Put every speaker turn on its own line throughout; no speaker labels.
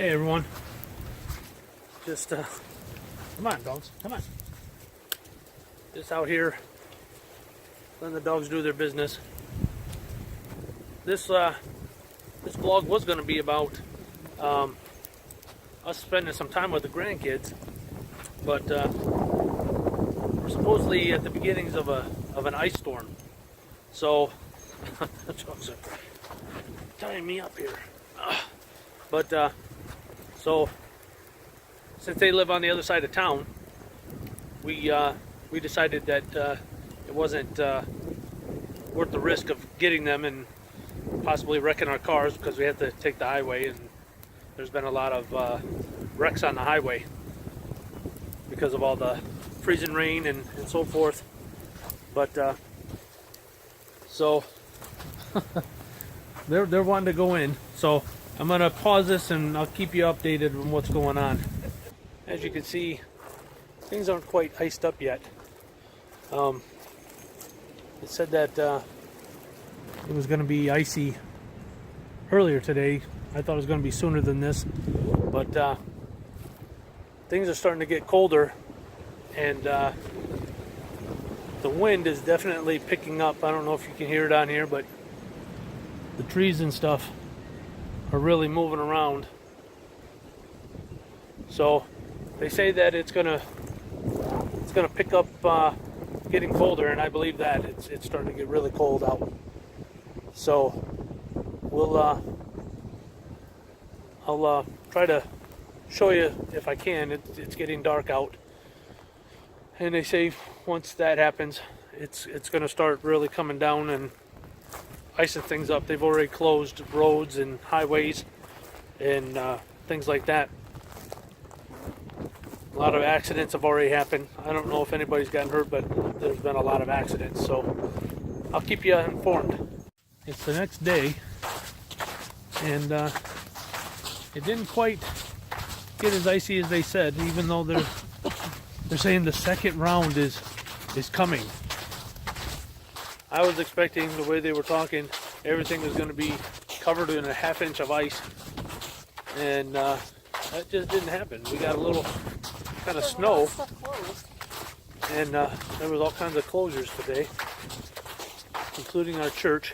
Hey everyone. Just come on dogs, come on. Just out here letting the dogs do their business. This vlog was going to be about us spending some time with the grandkids, but we're supposedly at the beginnings of an ice storm. So the dogs are tying me up here. But so since they live on the other side of town, we decided that it wasn't worth the risk of getting them and possibly wrecking our cars, because we have to take the highway, and there's been a lot of wrecks on the highway because of all the freezing rain and so forth. But so they're wanting to go in, so I'm gonna pause this and I'll keep you updated on what's going on. As you can see, things aren't quite iced up yet. It said that it was going to be icy earlier today. I thought it was going to be sooner than this, but things are starting to get colder, and the wind is definitely picking up. I don't know if you can hear it on here, but the trees and stuff are really moving around. So they say that it's gonna pick up getting colder, and I believe that it's starting to get really cold out. So we'll I'll try to show you if I can. It's getting dark out, and they say once that happens, it's gonna start really coming down and icing things up. They've already closed roads and highways and things like that. A lot of accidents have already happened. I don't know if anybody's gotten hurt, but there's been a lot of accidents, so I'll keep you informed. It's the next day, and it didn't quite get as icy as they said, even though they're saying the second round is coming. I was expecting, the way they were talking, everything was going to be covered in a ½ inch of ice, and that just didn't happen. We got a little kind of snow, and there was all kinds of closures today, including our church.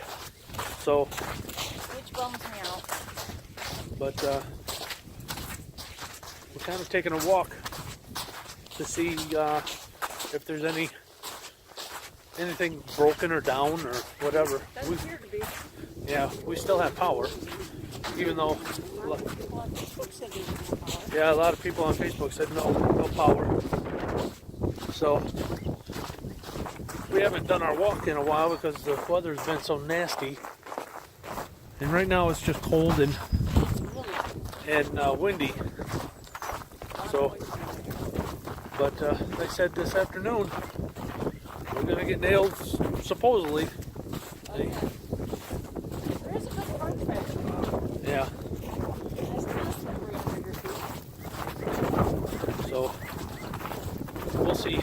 So,
which bums me out.
But we're kind of taking a walk to see if there's anything broken or down or whatever.
Doesn't appear to be.
Yeah, we still have power, even though. Yeah, a lot of people on Facebook said no power. So we haven't done our walk in a while because the weather's been so nasty. And right now it's just cold and windy. So, but they said this afternoon we're gonna get nailed, supposedly.
There is a good part there.
Yeah. So we'll see.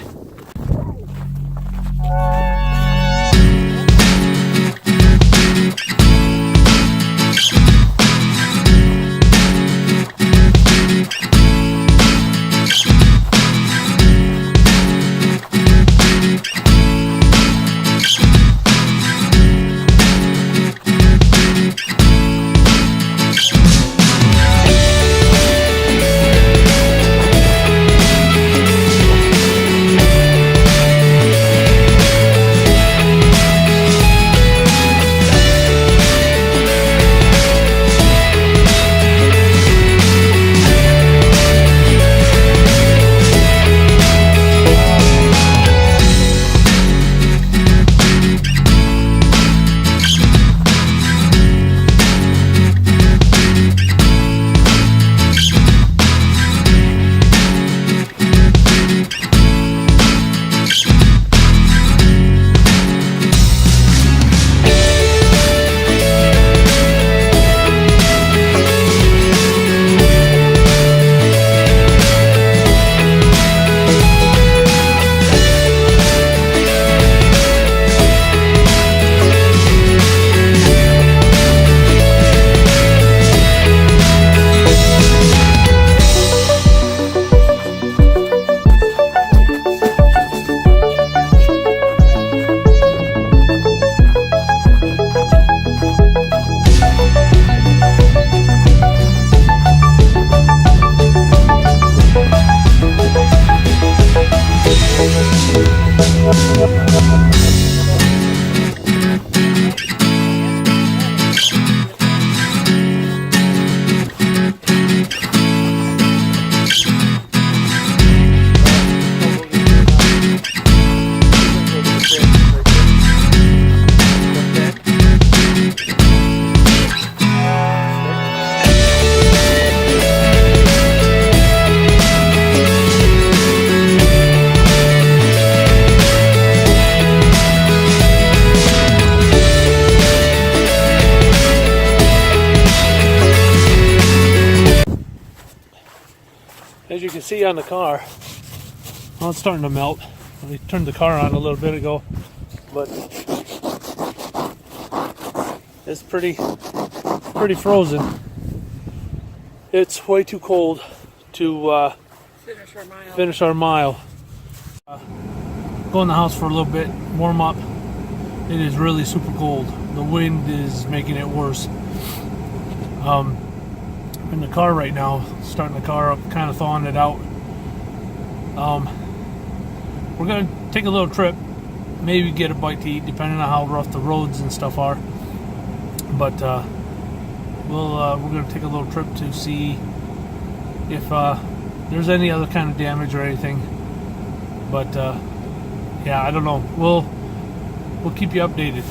see on the car, well, it's starting to melt. I turned the car on a little bit ago, but it's pretty frozen. It's way too cold to finish our mile. Go in the house for a little bit, warm up. It is really super cold. The wind is making it worse. In the car right now, starting the car up, kind of thawing it out. We're gonna take a little trip, maybe get a bite to eat, depending on how rough the roads and stuff are. But we're gonna take a little trip to see if there's any other kind of damage or anything. But yeah, I don't know. We'll keep you updated.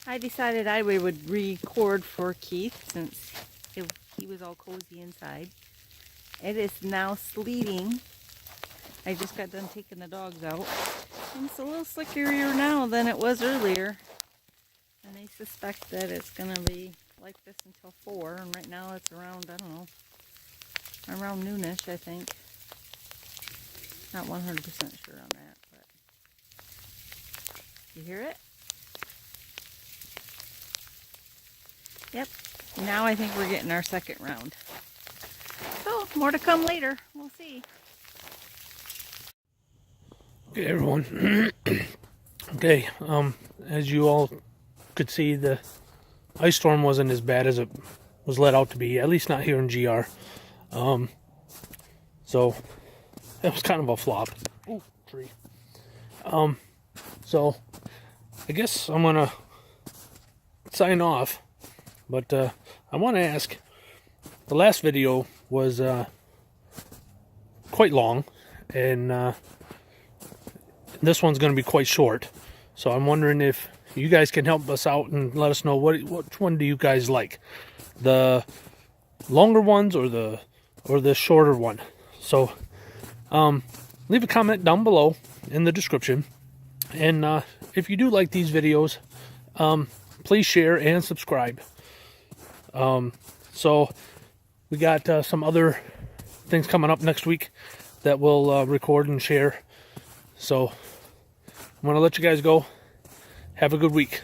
I decided I would record for Keith since he was all cozy inside. It is now sleeting. I just got done taking the dogs out. It's a little slickerier now than it was earlier. And they suspect that it's going to be like this until 4. And right now it's around, I don't know, around noonish, I think. Not 100% sure on that, but you hear it? Yep. Now I think we're getting our second round. So, more to come later. We'll see.
Okay, everyone. Okay, as you all could see, the ice storm wasn't as bad as it was let out to be, at least not here in GR. So it was kind of a flop. Ooh, tree. So I guess I'm gonna sign off, but I want to ask. The last video was quite long, and this one's going to be quite short. So I'm wondering if you guys can help us out and let us know which one do you guys like, the longer ones or the shorter one. So leave a comment down below in the description, and if you do like these videos, please share and subscribe. So we got some other things coming up next week that we'll record and share. So I'm going to let you guys go. Have a good week.